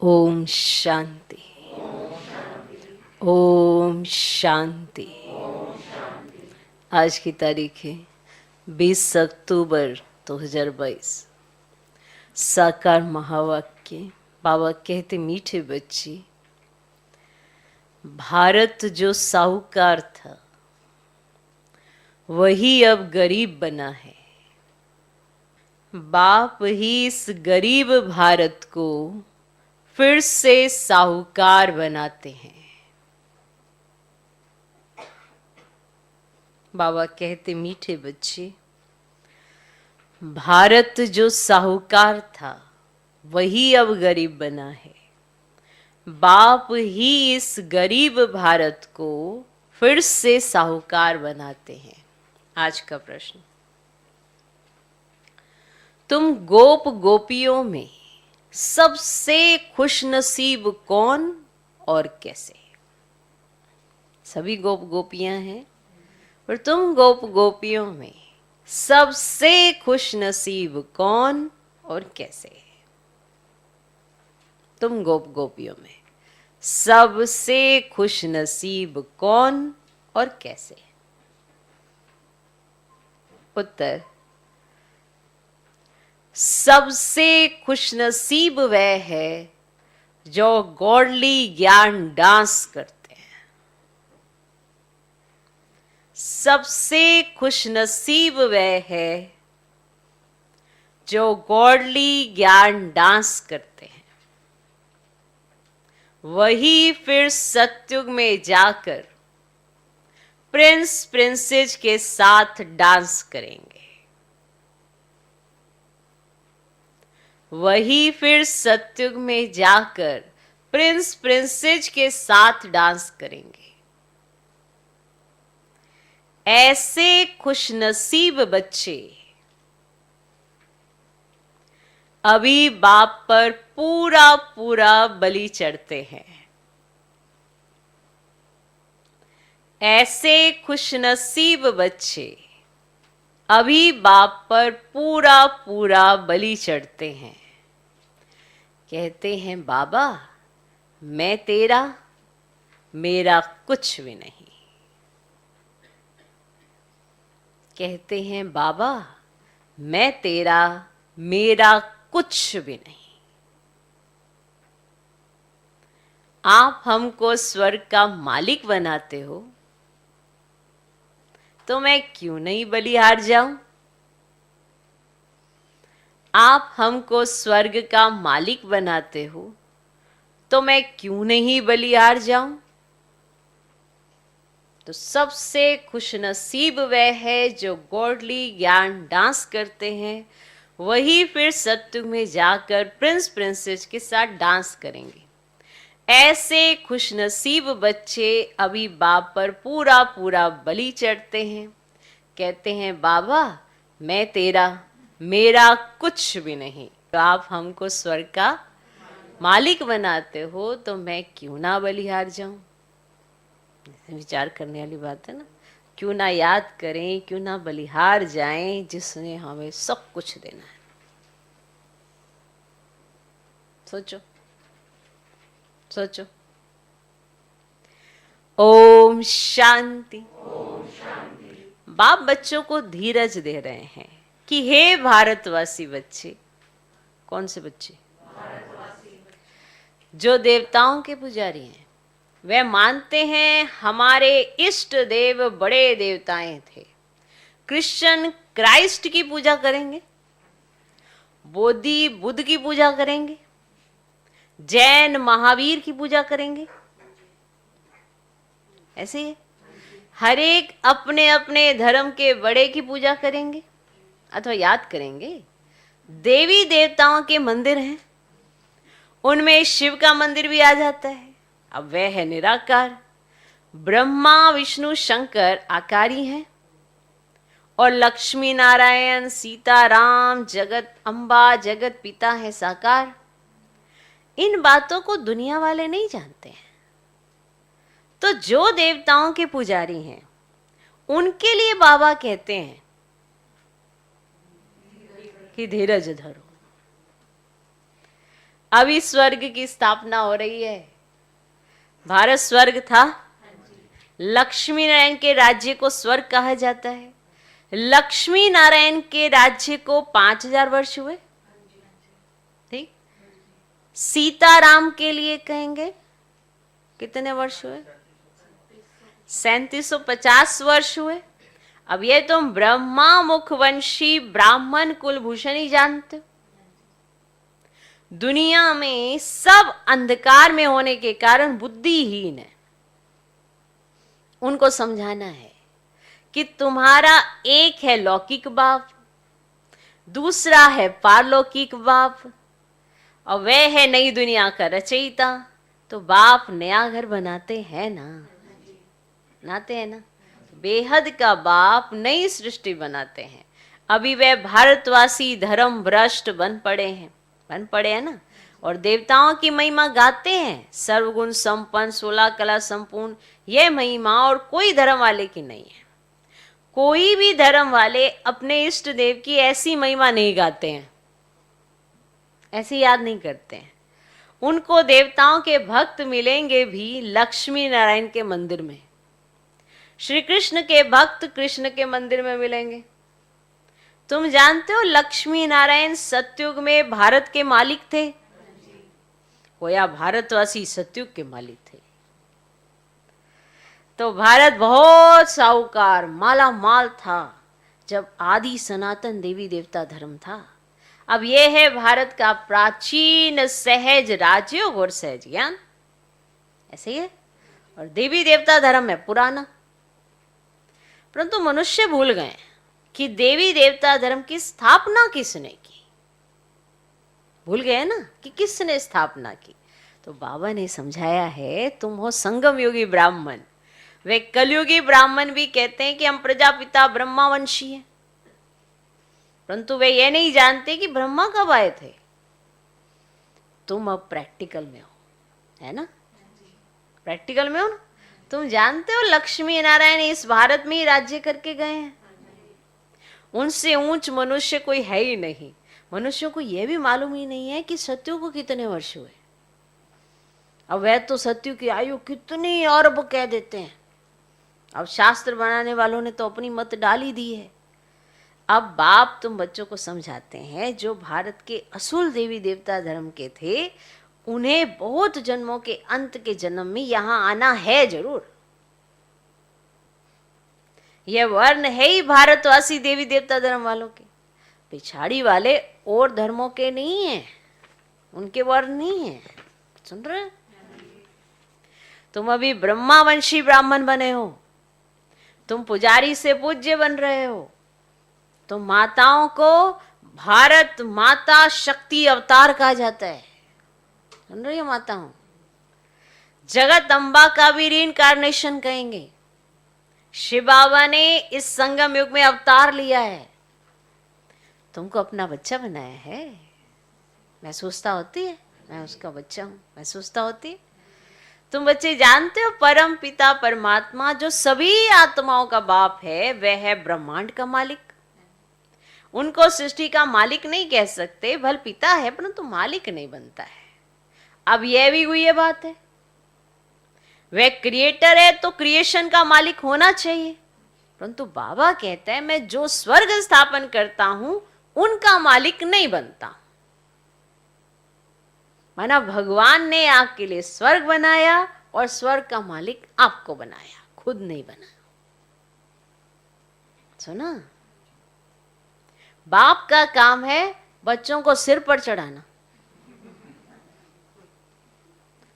ओम शांति। ओम शांति। आज की तारीख है 20 अक्टूबर 2022। साकार महावाक्य। बाबा कहते, मीठे बच्चे, भारत जो साहूकार था वही अब गरीब बना है। बाप ही इस गरीब भारत को फिर से साहूकार बनाते हैं। बाबा कहते, मीठे बच्चे, भारत जो साहूकार था वही अब गरीब बना है। बाप ही इस गरीब भारत को फिर से साहूकार बनाते हैं। आज का प्रश्न, तुम गोप गोपियों में सबसे खुशनसीब कौन और कैसे? सभी गोप गोपियां हैं, पर तुम गोप गोपियों में सबसे खुशनसीब कौन और कैसे? तुम गोप गोपियों में सबसे खुशनसीब कौन और कैसे? उत्तर, सबसे खुशनसीब वह है जो गॉडली ज्ञान डांस करते हैं। सबसे खुशनसीब वह है जो गॉडली ज्ञान डांस करते हैं। वही फिर सत्युग में जाकर प्रिंस प्रिंसेस के साथ डांस करेंगे। वही फिर सत्युग में जाकर प्रिंस प्रिंसेस के साथ डांस करेंगे। ऐसे खुशनसीब बच्चे अभी बाप पर पूरा पूरा बलि चढ़ते हैं। ऐसे खुशनसीब बच्चे अभी बाप पर पूरा पूरा बलि चढ़ते हैं। कहते हैं, बाबा मैं तेरा, मेरा कुछ भी नहीं। कहते हैं, बाबा मैं तेरा, मेरा कुछ भी नहीं। आप हमको स्वर्ग का मालिक बनाते हो, तो मैं क्यों नहीं बलिहार जाऊं? आप हमको स्वर्ग का मालिक बनाते हो, तो मैं क्यों नहीं बलिहार जाऊं? तो सबसे खुशनसीब वह है जो गॉडली ज्ञान डांस करते हैं। वही फिर सत्युग में जाकर प्रिंस प्रिंसेस के साथ डांस करेंगे। ऐसे खुशनसीब बच्चे अभी बाप पर पूरा पूरा बलि चढ़ते हैं। कहते हैं, बाबा मैं तेरा, मेरा कुछ भी नहीं। तो आप हमको स्वर्ग का मालिक बनाते हो, तो मैं क्यों ना बलिहार जाऊं? विचार करने वाली बात है ना। क्यों ना याद करें, क्यों ना बलिहार जाएं जिसने हमें सब कुछ देना है। सोचो सोचो। ओम शांति। बाप बच्चों को धीरज दे रहे हैं कि हे भारतवासी बच्चे। कौन से बच्चे? जो देवताओं के पुजारी हैं। वे मानते हैं हमारे इष्ट देव बड़े देवताएं थे। क्रिश्चियन क्राइस्ट की पूजा करेंगे, बोधि बुद्ध की पूजा करेंगे, जैन महावीर की पूजा करेंगे। ऐसे ही हर एक अपने अपने धर्म के बड़े की पूजा करेंगे अथवा याद करेंगे। देवी देवताओं के मंदिर हैं, उनमें शिव का मंदिर भी आ जाता है। अब वह है निराकार। ब्रह्मा विष्णु शंकर आकारी हैं, और लक्ष्मी नारायण सीता राम जगत अम्बा जगत पिता है साकार। इन बातों को दुनिया वाले नहीं जानते हैं। तो जो देवताओं के पुजारी हैं उनके लिए बाबा कहते हैं कि धीरज धरो। अभी स्वर्ग की स्थापना हो रही है। भारत स्वर्ग था। लक्ष्मी नारायण के राज्य को स्वर्ग कहा जाता है। लक्ष्मी नारायण के राज्य को 5000 वर्ष हुए। ठीक। सीताराम के लिए कहेंगे कितने वर्ष हुए? 3750 वर्ष हुए। अब ये तुम ब्रह्मा मुखवंशी ब्राह्मण कुलभूषण ही जानते हो। दुनिया में सब अंधकार में होने के कारण बुद्धिहीन है। उनको समझाना है कि तुम्हारा एक है लौकिक बाप, दूसरा है पारलौकिक बाप, और वह है नई दुनिया का रचयिता। तो बाप नया घर बनाते हैं ना, बनाते हैं ना। बेहद का बाप नई सृष्टि बनाते हैं। अभी वे भारतवासी धर्म भ्रष्ट बन पड़े हैं ना, और देवताओं की महिमा गाते हैं, सर्वगुण संपन्न 16 कला संपूर्ण। यह महिमा और कोई धर्म वाले की नहीं है। कोई भी धर्म वाले अपने इष्ट देव की ऐसी महिमा नहीं गाते हैं, ऐसे याद नहीं करते हैं। उनको देवताओं के भक्त मिलेंगे भी लक्ष्मी नारायण के मंदिर में, श्री कृष्ण के भक्त कृष्ण के मंदिर में मिलेंगे। तुम जानते हो लक्ष्मी नारायण सतयुग में भारत के मालिक थे, गोया भारतवासी सतयुग के मालिक थे। तो भारत बहुत साहूकार माला माल था जब आदि सनातन देवी देवता धर्म था। अब यह है भारत का प्राचीन सहज राजयोग और सहज ज्ञान, ऐसे ही है। और देवी देवता धर्म है पुराना। परंतु मनुष्य भूल गए कि देवी देवता धर्म की स्थापना किसने की। भूल गए ना कि किसने स्थापना की। तो बाबा ने समझाया है, तुम हो संगम योगी ब्राह्मण। वे कलयुगी ब्राह्मण भी कहते हैं कि हम प्रजापिता ब्रह्मावंशी हैं, परंतु वे ये नहीं जानते कि ब्रह्मा कब आए थे। तुम अब प्रैक्टिकल में हो, है ना, प्रैक्टिकल में हो ना। तुम जानते हो लक्ष्मी नारायण इस भारत में ही राज्य करके गए हैं। उनसे ऊंच मनुष्य कोई है ही नहीं। मनुष्यों को यह भी मालूम ही नहीं है कि सत्यु को कितने वर्ष हुए। अब वह तो सत्यु की आयु कितनी अरब कह देते हैं। अब शास्त्र बनाने वालों ने तो अपनी मत डाल ही दी है। अब बाप तुम बच्चों को समझाते हैं, जो भारत के असूल देवी देवता धर्म के थे, उन्हें बहुत जन्मों के अंत के जन्म में यहां आना है जरूर। यह वर्ण है ही भारतवासी देवी देवता धर्म वालों के। पिछाड़ी वाले और धर्मों के नहीं है, उनके वर्ण नहीं है। सुन रहे? तुम अभी ब्रह्मावंशी ब्राह्मण बने हो, तुम पुजारी से पूज्य बन रहे हो। तो माताओं को भारत माता शक्ति अवतार कहा जाता है। सुन रही हो माताओं? जगत अम्बा का भी रीइंकार्नेशन कहेंगे। शिव बाबा ने इस संगम युग में अवतार लिया है, तुमको अपना बच्चा बनाया है। महसूसता होती है मैं उसका बच्चा हूं, महसूसता होती है। तुम बच्चे जानते हो परम पिता परमात्मा जो सभी आत्माओं का बाप है, वह है ब्रह्मांड का मालिक। उनको सृष्टि का मालिक नहीं कह सकते, भल पिता है परंतु मालिक नहीं बनता है। अब यह भी हुई बात है, वह क्रिएटर है तो क्रिएशन का मालिक होना चाहिए। परंतु बाबा कहता है मैं जो स्वर्ग स्थापन करता हूं उनका मालिक नहीं बनता। माना भगवान ने आपके लिए स्वर्ग बनाया और स्वर्ग का मालिक आपको बनाया, खुद नहीं बना। सुना? बाप का काम है बच्चों को सिर पर चढ़ाना।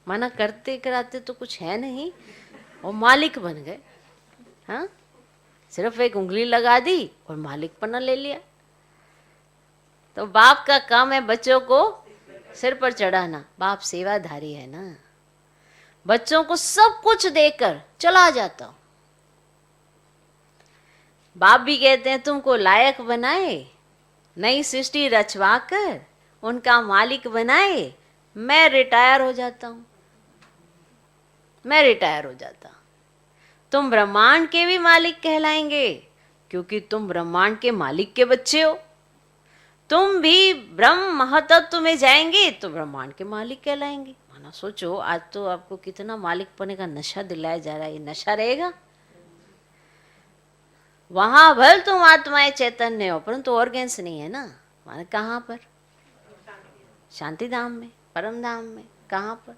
माना करते कराते तो कुछ है नहीं और मालिक बन गए। हाँ, सिर्फ एक उंगली लगा दी और मालिक पना ले लिया। तो बाप का काम है बच्चों को सिर पर चढ़ाना। बाप सेवाधारी है ना, बच्चों को सब कुछ देकर चला जाता हूं। बाप भी कहते हैं तुमको लायक बनाए, नई सृष्टि रचवा कर उनका मालिक बनाए, मैं रिटायर हो जाता हूं, मैं रिटायर हो जाता। तुम ब्रह्मांड के भी मालिक कहलाएंगे क्योंकि तुम ब्रह्मांड के मालिक के बच्चे हो। तुम भी ब्रह्म महतत्व में जाएंगे तो ब्रह्मांड के मालिक कहलाएंगे। माना सोचो, आज तो आपको कितना मालिक पने का नशा दिलाया जा रहा है, ये नशा रहेगा? वहां भल तुम आत्माएं चैतन्य हो, परंतु ऑर्गेन्स नहीं है ना। माना कहाँ पर? शांति धाम में, परम धाम में। कहाँ पर?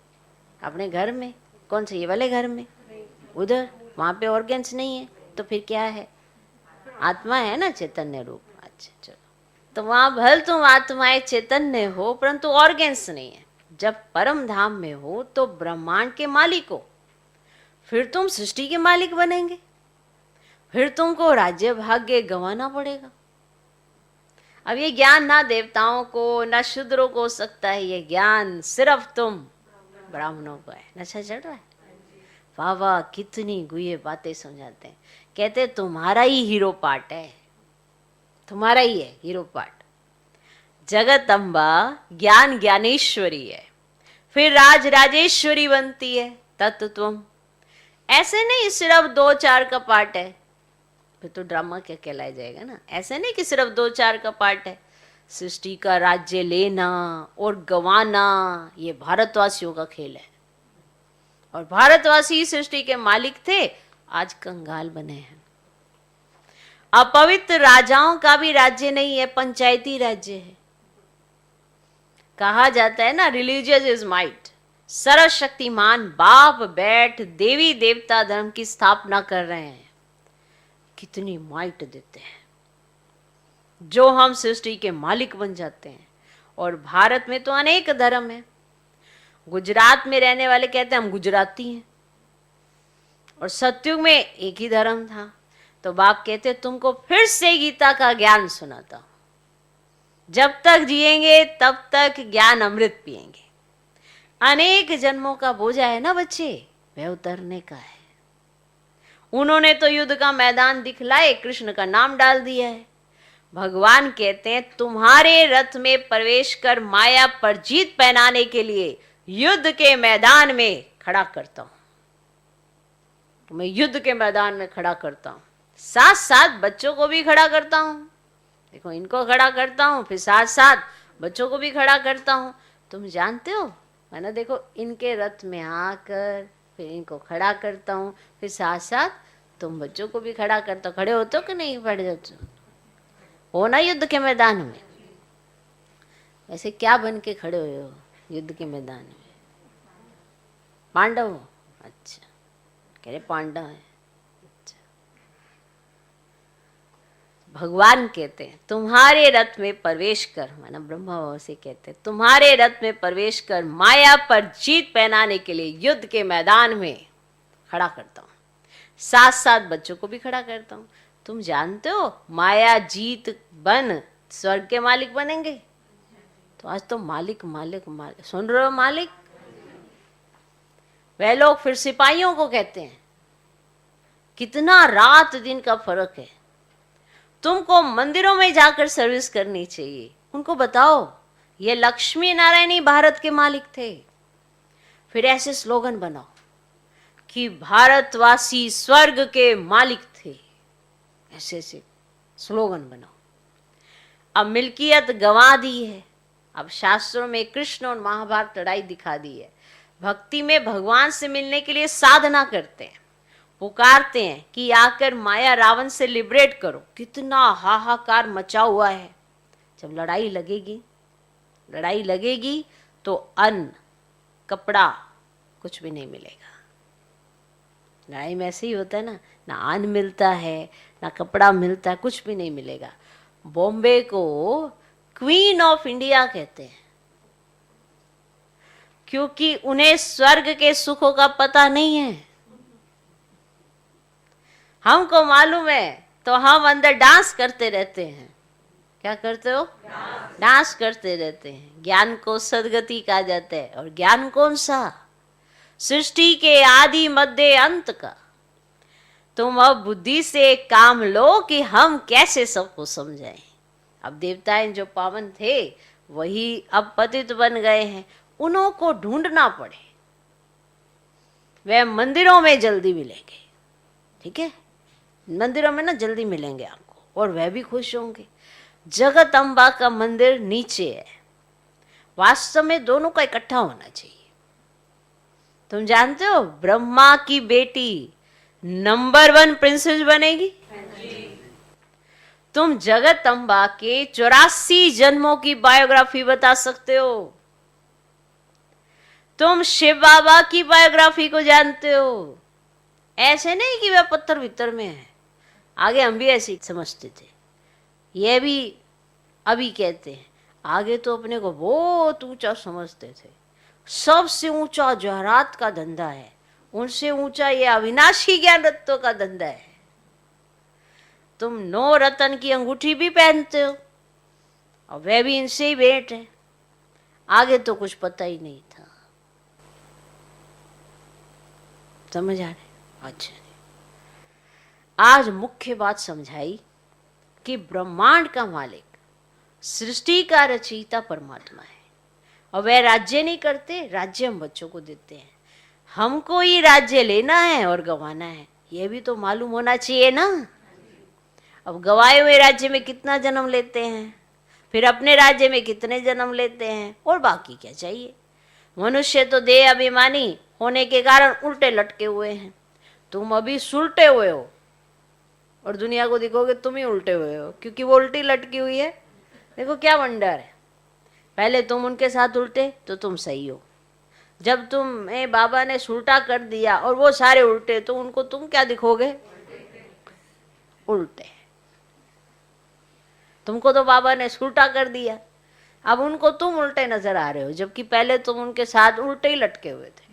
अपने घर में। कौन से? ये वाले घर में? उधर। वहां पे ऑर्गेन्स नहीं है तो फिर क्या है? आत्मा है ना, चैतन्य रूप। अच्छा चलो, तो वहां भल तुम आत्माएं चैतन्य हो परंतु ऑर्गेन्स नहीं है। जब परम धाम में हो तो ब्रह्मांड के मालिक हो, फिर तुम सृष्टि के मालिक बनेंगे, फिर तुमको राज्य भाग्य गंवाना पड़ेगा। अब ये ज्ञान ना देवताओं को ना शूद्रों को हो सकता है, ये ज्ञान सिर्फ तुम ब्राह्मणों को है। नशा चढ़ रहा है? वाह वाह, कितनी गुये बातें समझाते हैं। कहते तुम्हारा ही हीरो पार्ट है, तुम्हारा ही है हीरो पार्ट। जगत अम्बा ज्ञान ज्ञानेश्वरी है, फिर राज राजेश्वरी बनती है तत्व तुम। ऐसे नहीं सिर्फ 2-4 का पार्ट है, फिर तो ड्रामा क्या कहलाया जाएगा ना। ऐसे नहीं कि सिर्फ 2-4 का पार्ट है। सृष्टि का राज्य लेना और गंवाना ये भारतवासियों का खेल है, और भारतवासी सृष्टि के मालिक थे, आज कंगाल बने हैं। अपवित्र राजाओं का भी राज्य नहीं है, पंचायती राज्य है। कहा जाता है ना, रिलीजियस इज माइट। सर्वशक्तिमान बाप बैठ देवी देवता धर्म की स्थापना कर रहे हैं। कितनी माइट देते हैं, जो हम सृष्टि के मालिक बन जाते हैं। और भारत में तो अनेक धर्म है। गुजरात में रहने वाले कहते हैं हम गुजराती हैं, और सतयुग में एक ही धर्म था। तो बाप कहते तुमको फिर से गीता का ज्ञान सुनाता हूं, जब तक जिएंगे तब तक ज्ञान अमृत पिएंगे। अनेक जन्मों का बोझा है ना बच्चे, वह उतरने का है। उन्होंने तो युद्ध का मैदान दिखलाए, कृष्ण का नाम डाल दिया है। भगवान कहते हैं तुम्हारे रथ में प्रवेश कर माया पर जीत पहनाने के लिए युद्ध के मैदान में खड़ा करता हूं। मैं युद्ध के मैदान में खड़ा करता हूं, साथ साथ बच्चों को भी खड़ा करता हूं। देखो, इनको खड़ा करता हूं, फिर साथ साथ बच्चों को भी खड़ा करता हूं। तुम जानते हो, मैंने देखो इनके रथ में आकर फिर इनको खड़ा करता हूं, फिर साथ साथ तुम बच्चों को भी खड़ा करता हो। खड़े होते हो कि नहीं? पड़ जाते हो ना युद्ध के मैदान में। वैसे क्या बन के खड़े हुए हो युद्ध के मैदान में? पांडव हो? अच्छा, कह रहे पांडव है। अच्छा। भगवान कहते हैं तुम्हारे रथ में प्रवेश कर, माना ब्रह्मा बाबा से कहते हैं तुम्हारे रथ में प्रवेश कर माया पर जीत पहनाने के लिए युद्ध के मैदान में खड़ा करता हूं, साथ साथ बच्चों को भी खड़ा करता हूं। तुम जानते हो माया जीत बन स्वर्ग के मालिक बनेंगे। तो आज तो मालिक मालिक मालिक सुन रहे हो? मालिक वह लोग फिर सिपाहियों को कहते हैं। कितना रात दिन का फर्क है। तुमको मंदिरों में जाकर सर्विस करनी चाहिए। उनको बताओ ये लक्ष्मी नारायण ही भारत के मालिक थे। फिर ऐसे स्लोगन बनाओ कि भारतवासी स्वर्ग के मालिक थे। ऐसे ऐसे स्लोगन बनाओ। अब मिल्कियत गंवा दी है। अब शास्त्रों में कृष्ण और महाभारत लड़ाई दिखा दी है। भक्ति में भगवान से मिलने के लिए साधना करते हैं, पुकारते हैं कि आकर माया रावण से लिबरेट करो। कितना हाहाकार मचा हुआ है। जब लड़ाई लगेगी तो अन्न कपड़ा कुछ भी नहीं मिलेगा। लड़ाई में ऐसे ही होता है ना, ना अन्न मिलता है ना कपड़ा मिलता है, कुछ भी नहीं मिलेगा। बॉम्बे को क्वीन ऑफ इंडिया कहते हैं, क्योंकि उन्हें स्वर्ग के सुखों का पता नहीं है। हमको मालूम है तो हम अंदर डांस करते रहते हैं। क्या करते हो? डांस करते रहते हैं। ज्ञान को सदगति कहा जाता है। और ज्ञान कौन सा? सृष्टि के आदि मध्य अंत का। तुम अब बुद्धि से काम लो कि हम कैसे सबको समझाएं। अब देवताएं जो पावन थे वही अब पतित बन गए हैं, उन्हों को ढूंढना पड़े। वे मंदिरों में जल्दी मिलेंगे, ठीक है? मंदिरों में ना जल्दी मिलेंगे आपको, और वह भी खुश होंगे। जगत अम्बा का मंदिर नीचे है। वास्तव में दोनों का इकट्ठा होना चाहिए। तुम जानते हो ब्रह्मा की बेटी नंबर 1 प्रिंसेस बनेगी। तुम जगत अम्बा के 84 जन्मों की बायोग्राफी बता सकते हो। तुम शिव बाबा की बायोग्राफी को जानते हो। ऐसे नहीं कि वह पत्थर भीतर में है। आगे हम भी ऐसे समझते थे, यह भी अभी कहते हैं। आगे तो अपने को बहुत ऊंचा समझते थे। सबसे ऊंचा जहरात का धंधा है, उनसे ऊंचा ये अविनाशी ज्ञान रत्नों का धंधा है। तुम 9 रतन की अंगूठी भी पहनते हो और वह भी इनसे ही भेंट है। आगे तो कुछ पता ही नहीं था। समझ आ रहे? अच्छा, आज मुख्य बात समझाई कि ब्रह्मांड का मालिक, सृष्टि का रचयिता परमात्मा है और वह राज्य नहीं करते, राज्य हम बच्चों को देते हैं। हमको ही राज्य लेना है और गंवाना है, यह भी तो मालूम होना चाहिए ना। अब गंवाए हुए राज्य में कितना जन्म लेते हैं, फिर अपने राज्य में कितने जन्म लेते हैं, और बाकी क्या चाहिए। मनुष्य तो देह अभिमानी होने के कारण उल्टे लटके हुए हैं। तुम अभी सुलटे हुए हो और दुनिया को दिखोगे तुम ही उल्टे हुए हो, क्योंकि वो उल्टी लटकी हुई है। देखो क्या वंडर है, पहले तुम उनके साथ उल्टे तो तुम सही हो। जब तुम्हें बाबा ने सुलटा कर दिया और वो सारे उल्टे, तो उनको तुम क्या दिखोगे? उल्टे। तुमको तो बाबा ने सुलटा कर दिया, अब उनको तुम उल्टे नजर आ रहे हो, जबकि पहले तुम उनके साथ उल्टे ही लटके हुए थे।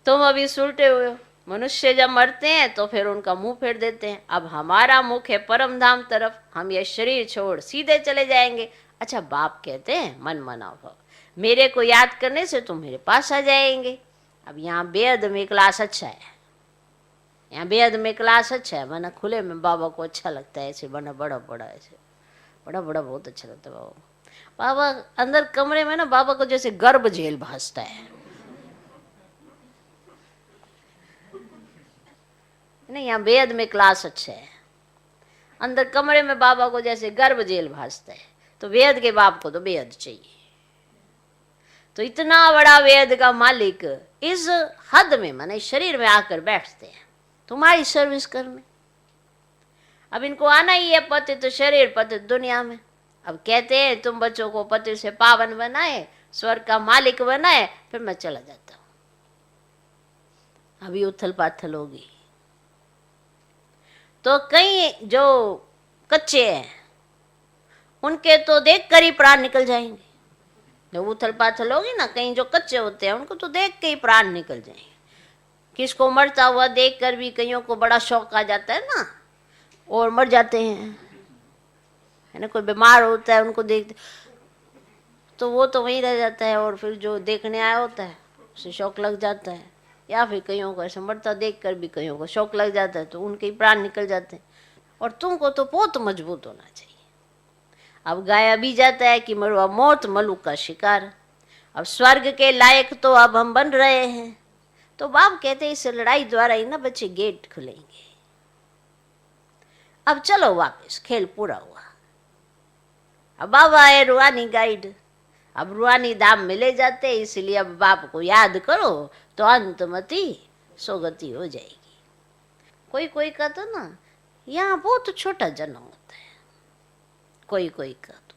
तुम अभी सुलटे हुए हो। मनुष्य जब मरते हैं तो फिर उनका मुंह फेर देते हैं। अब हमारा मुख है परम धाम तरफ, हम ये शरीर छोड़ सीधे चले जाएंगे। अच्छा, बाप कहते हैं मन मना भव, मेरे को याद करने से तुम मेरे पास आ जाएंगे। अब यहाँ बेहद में क्लास अच्छा है, यहाँ बेहद में क्लास अच्छा है, वरना खुले में बाबा को अच्छा लगता है ऐसे, बड़ा बड़ा बड़ा ऐसे बड़ा बड़ा बहुत अच्छा लगता है बाबा को। बाबा अंदर कमरे में ना, बाबा को जैसे गर्भ झेल भासता है। नहीं, यहाँ बेहद में क्लास अच्छा है, अंदर कमरे में बाबा को जैसे गर्भ जेल भासता है। तो वेद के बाप को तो बेहद चाहिए। तो इतना बड़ा वेद का मालिक इस हद में, माने शरीर में आकर बैठते हैं तुम्हारी सर्विस करने। अब इनको आना ही है पतित शरीर पतित दुनिया में। अब कहते हैं तुम बच्चों को पति से पावन बनाए, स्वर्ग का मालिक बनाए, फिर मैं चला जाता हूं। अभी उथल पाथल होगी। तो कई जो कच्चे हैं उनके तो देख कर ही प्राण निकल जाएंगे। जब उथल पाथल होगी ना, कहीं जो कच्चे होते हैं उनको तो देख के ही प्राण निकल जाएंगे। किसको मरता हुआ देख कर भी कईयों को बड़ा शौक आ जाता है ना, और मर जाते हैं, है ना। कोई बीमार होता है उनको देखते तो वो तो वहीं रह जाता है, और फिर जो देखने आया होता है उसे शौक लग जाता है। या फिर कईयों को ऐसे मरता देख कर भी कईयों को शौक लग जाता है, तो उनके ही प्राण निकल जाते हैं। और तुमको तो बहुत मजबूत होना चाहिए। अब गाया भी जाता है कि मरवा मौत मलुक का शिकार। अब स्वर्ग के लायक तो अब हम बन रहे हैं। तो बाप कहते हैं इस लड़ाई द्वारा ही ना बच्चे गेट खुलेंगे। अब चलो वापस, खेल पूरा हुआ। अब बाबा है रूहानी गाइड। अब रूहानी धाम मिले जाते, इसलिए अब बाप को याद करो तो अंतमति सोगति हो जाएगी। कोई कोई का तो ना यहाँ बहुत छोटा जन्म होता है, कोई कोई का तो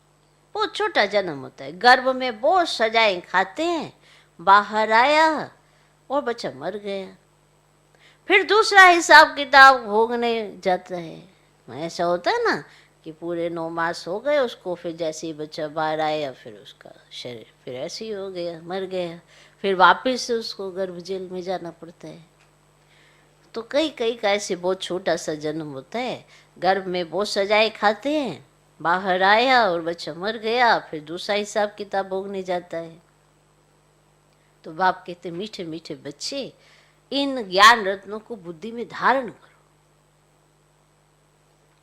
बहुत छोटा जन्म होता है। गर्भ में बहुत सजाएं खाते हैं, बाहर आया और बच्चा मर गया। फिर दूसरा हिसाब किताब भोगने जाता है। ऐसा होता है ना कि पूरे 9 मास हो गए उसको, फिर जैसे ही बच्चा बाहर आया फिर उसका शरीर फिर ऐसे ही हो गया, मर गया। फिर वापस से उसको गर्भ जेल में जाना पड़ता है। तो कई कई का ऐसे बहुत छोटा सा जन्म होता है। गर्भ में बहुत सजाए खाते हैं, बाहर आया और बच्चा मर गया, फिर दूसरा हिसाब किताब भोगने जाता है। तो बाप कहते मीठे मीठे बच्चे, इन ज्ञान रत्नों को बुद्धि में धारण करो,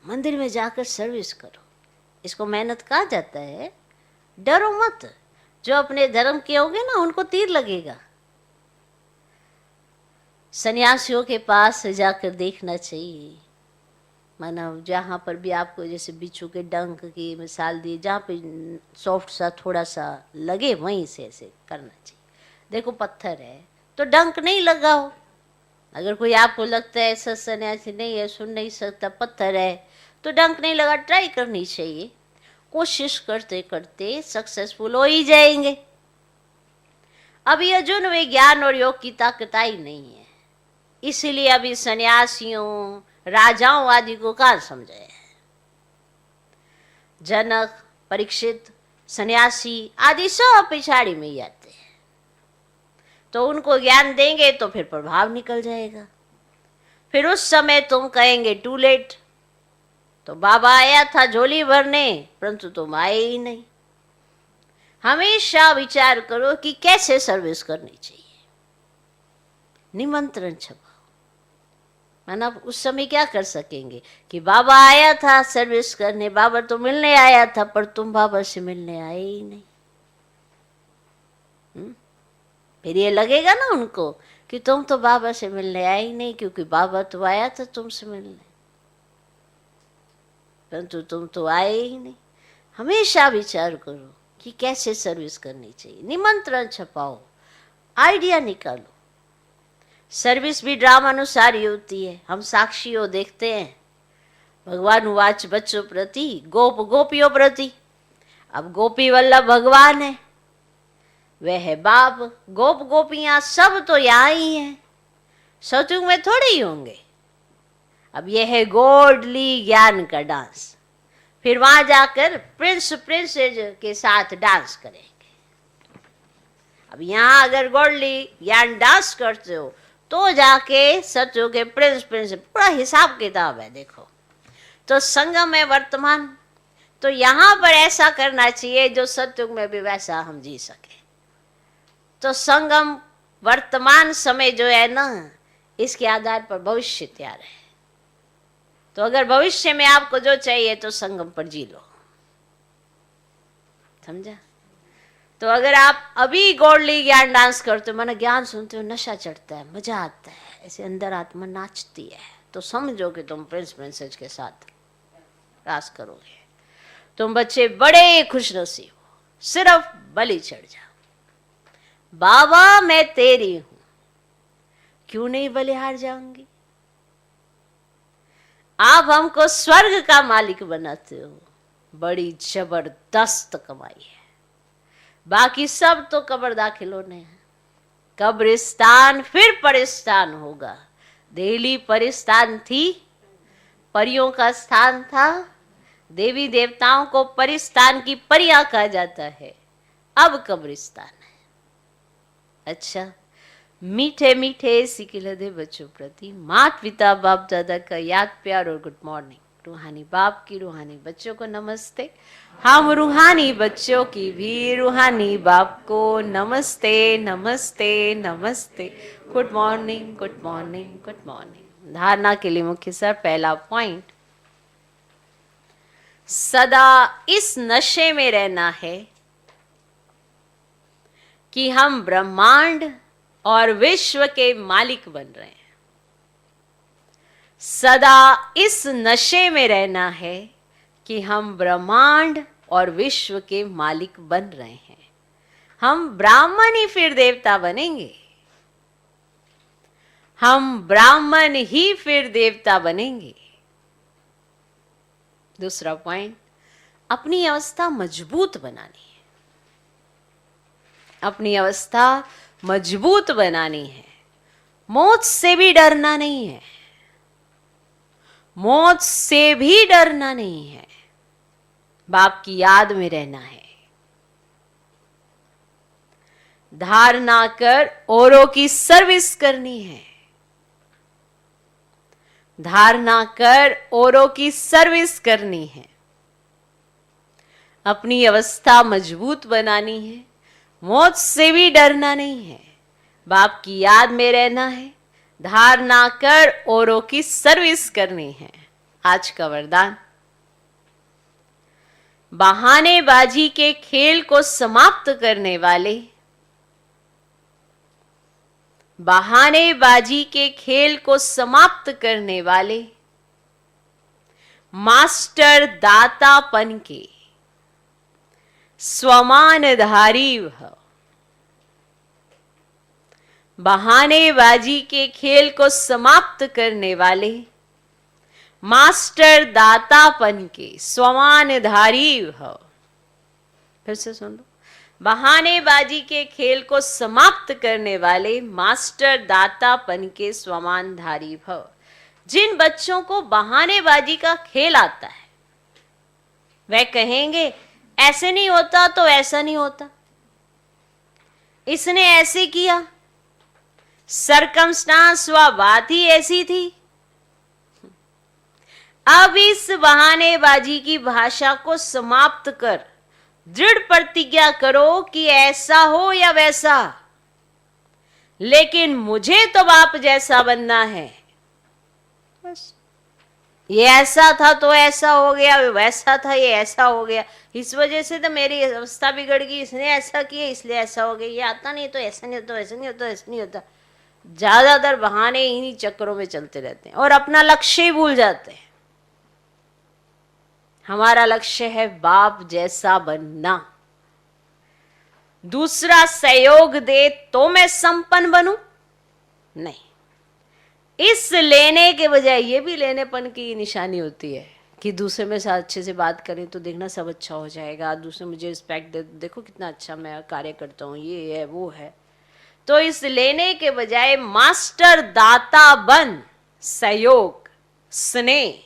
मंदिर में जाकर सर्विस करो। इसको मेहनत कहा जाता है। डरो मत, जो अपने धर्म के होंगे ना उनको तीर लगेगा। सन्यासियों के पास जाकर देखना चाहिए, मानो जहाँ पर भी आपको जैसे बिच्छू के डंक की मिसाल दी, जहाँ पे सॉफ्ट सा थोड़ा सा लगे वहीं से ऐसे करना चाहिए। देखो पत्थर है तो डंक नहीं लगाओ। अगर कोई आपको लगता है ऐसा सन्यासी नहीं है, सुन नहीं सकता, पत्थर है, तो डंक नहीं लगा, ट्राई करनी चाहिए। कोशिश करते करते सक्सेसफुल हो ही जाएंगे। अभी अर्जुन में ज्ञान और योग की ताकत आई नहीं है, इसीलिए अभी सन्यासियों राजाओं आदि को कहाँ समझे है। जनक, परीक्षित, सन्यासी आदि सब पिछाड़ी में ही आते हैं, तो उनको ज्ञान देंगे तो फिर प्रभाव निकल जाएगा। फिर उस समय तुम कहेंगे टू लेट, तो बाबा आया था झोली भरने परंतु तुम आए ही नहीं। हमेशा विचार करो कि कैसे सर्विस करनी चाहिए। निमंत्रण छपाओ, माना उस समय क्या कर सकेंगे कि बाबा आया था सर्विस करने, बाबा तो मिलने आया था, पर तुम बाबा से मिलने आए ही नहीं। फिर ये लगेगा ना उनको कि तुम तो बाबा से मिलने आए ही नहीं, क्योंकि बाबा तो आया था तुमसे मिलने, परंतु तुम तो आए ही नहीं। हमेशा विचार करो कि कैसे सर्विस करनी चाहिए। निमंत्रण छपाओ, आइडिया निकालो। सर्विस भी ड्रामा अनुसार ही होती है। हम साक्षियों देखते हैं, भगवान उवाच बच्चों प्रति गोप गोपियों प्रति। अब गोपी वल्लभ भगवान है, वह है बाप, गोप गोपियां सब तो यहाँ ही हैं, सतयुग में थोड़े ही होंगे। अब यह है गॉडली ज्ञान का डांस। फिर वहां जाकर प्रिंस प्रिंसेस के साथ डांस करेंगे। अब यहाँ अगर गॉडली ज्ञान डांस करते हो तो जाके सतयुग के प्रिंस प्रिंस, पूरा हिसाब किताब है। देखो तो संगम है वर्तमान, तो यहाँ पर ऐसा करना चाहिए जो सतयुग में भी वैसा हम जी सके। तो संगम वर्तमान समय जो है ना, इसके आधार पर भविष्य तैयार है। तो अगर भविष्य में आपको जो चाहिए तो संगम पर जी लो, समझा। तो अगर आप अभी गॉडली ज्ञान डांस करते हो, माना ज्ञान सुनते हो, नशा चढ़ता है, मजा आता है, ऐसे अंदर आत्मा नाचती है, तो समझो कि तुम प्रिंस प्रिंसेस के साथ रास करोगे। तुम बच्चे बड़े खुशनसीब हो, सिर्फ बलि चढ़ जाओ। बाबा मैं तेरी हूं, क्यों नहीं बलिहार जाऊंगी। आप हमको स्वर्ग का मालिक बनाते हो, बड़ी जबरदस्त कमाई है। बाकी सब तो कब्र दाखिल होने हैं। कब्रिस्तान फिर परिस्तान होगा। दिल्ली परिस्तान थी, परियों का स्थान था, देवी देवताओं को परिस्तान की परियां कहा जाता है। अब कब्रिस्तान है। अच्छा, मीठे मीठे सिकिल हृदय बच्चों प्रति माता पिता बाप दादा का याद प्यार और गुड मॉर्निंग। रूहानी बाप की रूहानी बच्चों को नमस्ते। हम रूहानी बच्चों की भी रूहानी बाप को नमस्ते नमस्ते नमस्ते। Good morning good morning good morning. धारणा के लिए मुख्य सर पहला पॉइंट, सदा इस नशे में रहना है कि हम ब्रह्मांड और विश्व के मालिक बन रहे हैं। सदा इस नशे में रहना है कि हम ब्रह्मांड और विश्व के मालिक बन रहे हैं। हम ब्राह्मण ही फिर देवता बनेंगे। हम ब्राह्मण ही फिर देवता बनेंगे। दूसरा पॉइंट, अपनी अवस्था मजबूत बनानी है। अपनी अवस्था मजबूत बनानी है। मौत से भी डरना नहीं है। मौत से भी डरना नहीं है। बाप की याद में रहना है। धारणा कर औरों की सर्विस करनी है। धारणा कर औरों की सर्विस करनी है। अपनी अवस्था मजबूत बनानी है। मौत से भी डरना नहीं है। बाप की याद में रहना है। धारणा कर औरों की सर्विस करनी है। आज का वरदान, बहानेबाजी के खेल को समाप्त करने वाले, बहानेबाजी के खेल को समाप्त करने वाले, मास्टर दातापन के स्वमानधारी भव। बहानेबाजी के खेल को समाप्त करने वाले मास्टर दातापन के स्वमानधारी भव। फिर से सुन लो, बहानेबाजी के खेल को समाप्त करने वाले मास्टर दातापन के स्वमानधारी भव। जिन बच्चों को बहानेबाजी का खेल आता है वह कहेंगे ऐसे नहीं होता तो ऐसा नहीं होता, इसने ऐसे किया, सरकमस्टांस व बात ही ऐसी थी। अब इस बहानेबाजी की भाषा को समाप्त कर दृढ़ प्रतिज्ञा करो कि ऐसा हो या वैसा, लेकिन मुझे तो बाप जैसा बनना है। बस, ये ऐसा था तो ऐसा हो गया, वैसा था ये ऐसा हो गया, इस वजह से तो मेरी अवस्था बिगड़ गई, इसने ऐसा किया इसलिए ऐसा हो गया, ये आता नहीं तो ऐसा नहीं होता, ऐसा नहीं होता, ऐसा नहीं होता। ज्यादातर बहाने इन्हीं चक्करों में चलते रहते हैं और अपना लक्ष्य ही भूल जाते हैं। हमारा लक्ष्य है बाप जैसा बनना। दूसरा सहयोग दे तो मैं संपन्न बनूं? नहीं, इस लेने के बजाय ये भी लेनेपन की निशानी होती है कि दूसरे में साथ अच्छे से बात करें तो देखना सब अच्छा हो जाएगा, दूसरे मुझे रिस्पेक्ट दे, देखो कितना अच्छा मैं कार्य करता हूँ, ये है वो है। तो इस लेने के बजाय मास्टर दाता बन, सहयोग, स्नेह,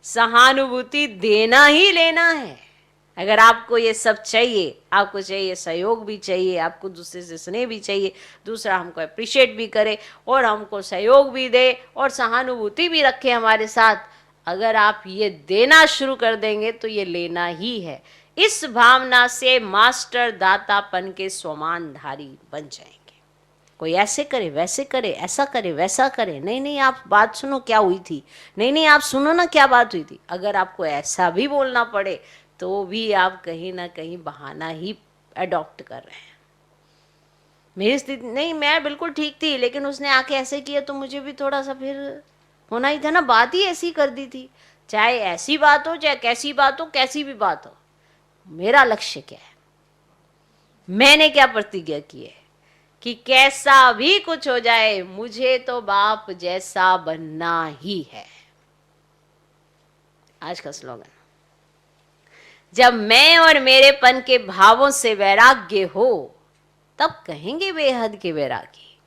सहानुभूति देना ही लेना है। अगर आपको ये सब चाहिए, आपको चाहिए सहयोग भी चाहिए, आपको दूसरे से स्नेह भी चाहिए, दूसरा हमको अप्रिशिएट भी करे और हमको सहयोग भी दे और सहानुभूति भी रखे हमारे साथ, अगर आप ये देना शुरू कर देंगे तो ये लेना ही है। इस भावना से मास्टर दातापन के स्वमानधारी बन जाएंगे। कोई ऐसे करे वैसे करे, ऐसा करे वैसा करे, नहीं नहीं आप बात सुनो क्या हुई थी, नहीं नहीं आप सुनो ना क्या बात हुई थी, अगर आपको ऐसा भी बोलना पड़े तो भी आप कहीं ना कहीं बहाना ही अडॉप्ट कर रहे हैं। मेरी स्थिति नहीं, मैं बिल्कुल ठीक थी लेकिन उसने आके ऐसे किया तो मुझे भी थोड़ा सा फिर होना ही था ना, बात ही ऐसी कर दी थी। चाहे ऐसी बात हो चाहे कैसी बात हो, कैसी भी बात हो, मेरा लक्ष्य क्या है, मैंने क्या प्रतिज्ञा की है कि कैसा भी कुछ हो जाए मुझे तो बाप जैसा बनना ही है। आज का स्लोगन, जब मैं और मेरेपन के भावों से वैराग्य हो तब कहेंगे बेहद के वैरागी।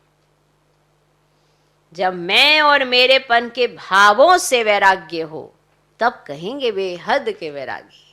जब मैं और मेरेपन के भावों से वैराग्य हो तब कहेंगे बेहद के वैरागी।